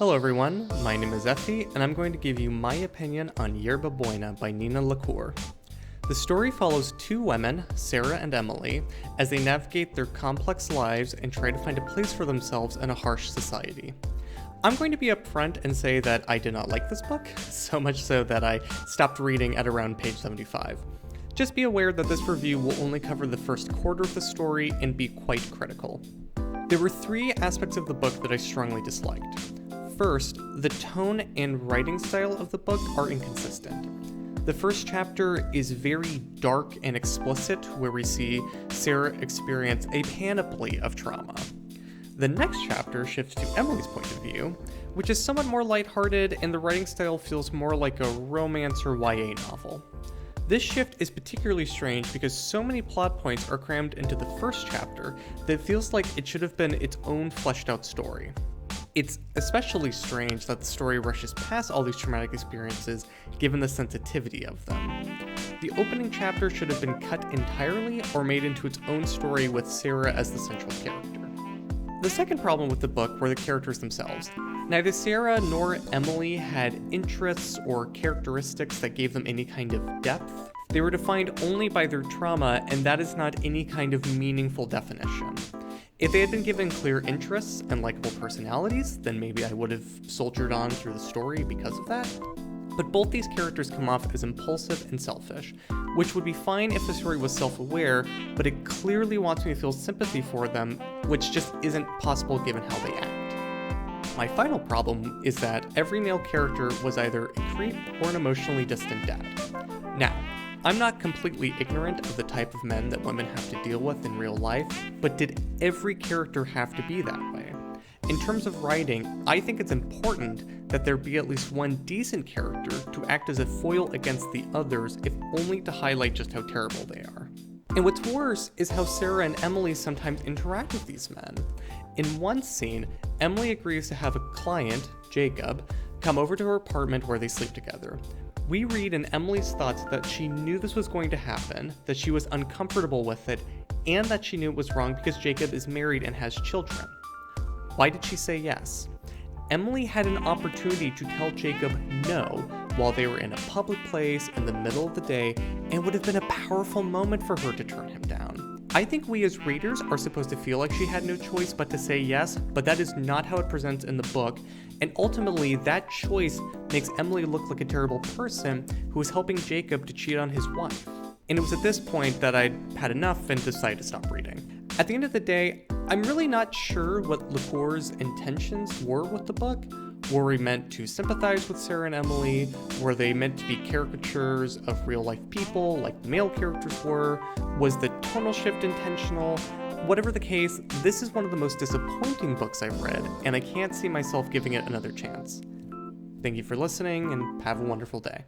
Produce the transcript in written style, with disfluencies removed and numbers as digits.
Hello everyone, my name is Effie, and I'm going to give you my opinion on Yerba Buena by LaCour. The story follows two women, Sarah and Emily, as they navigate their complex lives and try to find a place for themselves in a harsh society. I'm going to be upfront and say that I did not like this book, so much so that I stopped reading at around page 75. Just be aware that this review will only cover the first quarter of the story and be quite critical. There were three aspects of the book that I strongly disliked. First, the tone and writing style of the book are inconsistent. The first chapter is very dark and explicit, where we see Sarah experience a panoply of trauma. The next chapter shifts to Emily's point of view, which is somewhat more lighthearted, and the writing style feels more like a romance or YA novel. This shift is particularly strange because so many plot points are crammed into the first chapter that it feels like it should have been its own fleshed out story. It's especially strange that the story rushes past all these traumatic experiences given the sensitivity of them. The opening chapter should have been cut entirely or made into its own story with Sarah as the central character. The second problem with the book were the characters themselves. Neither Sarah nor Emily had interests or characteristics that gave them any kind of depth. They were defined only by their trauma, and that is not any kind of meaningful definition. If they had been given clear interests and likable personalities, then maybe I would have soldiered on through the story because of that. But both these characters come off as impulsive and selfish, which would be fine if the story was self-aware, but it clearly wants me to feel sympathy for them, which just isn't possible given how they act. My final problem is that every male character was either a creep or an emotionally distant dad. Now, I'm not completely ignorant of the type of men that women have to deal with in real life, but did every character have to be that way? In terms of writing, I think it's important that there be at least one decent character to act as a foil against the others, if only to highlight just how terrible they are. And what's worse is how Sarah and Emily sometimes interact with these men. In one scene, Emily agrees to have a client, Jacob, come over to her apartment where they sleep together. We read in Emily's thoughts that she knew this was going to happen, that she was uncomfortable with it, and that she knew it was wrong because Jacob is married and has children. Why did she say yes? Emily had an opportunity to tell Jacob no while they were in a public place in the middle of the day, and would have been a powerful moment for her to turn him down. I think we as readers are supposed to feel like she had no choice but to say yes, but that is not how it presents in the book, and ultimately that choice makes Emily look like a terrible person who is helping Jacob to cheat on his wife. And it was at this point that I'd had enough and decided to stop reading. At the end of the day, I'm really not sure what LaCour's intentions were with the book. Were we meant to sympathize with Sarah and Emily? Were they meant to be caricatures of real-life people like the male characters were? Was the tonal shift intentional? Whatever the case, this is one of the most disappointing books I've read, and I can't see myself giving it another chance. Thank you for listening, and have a wonderful day.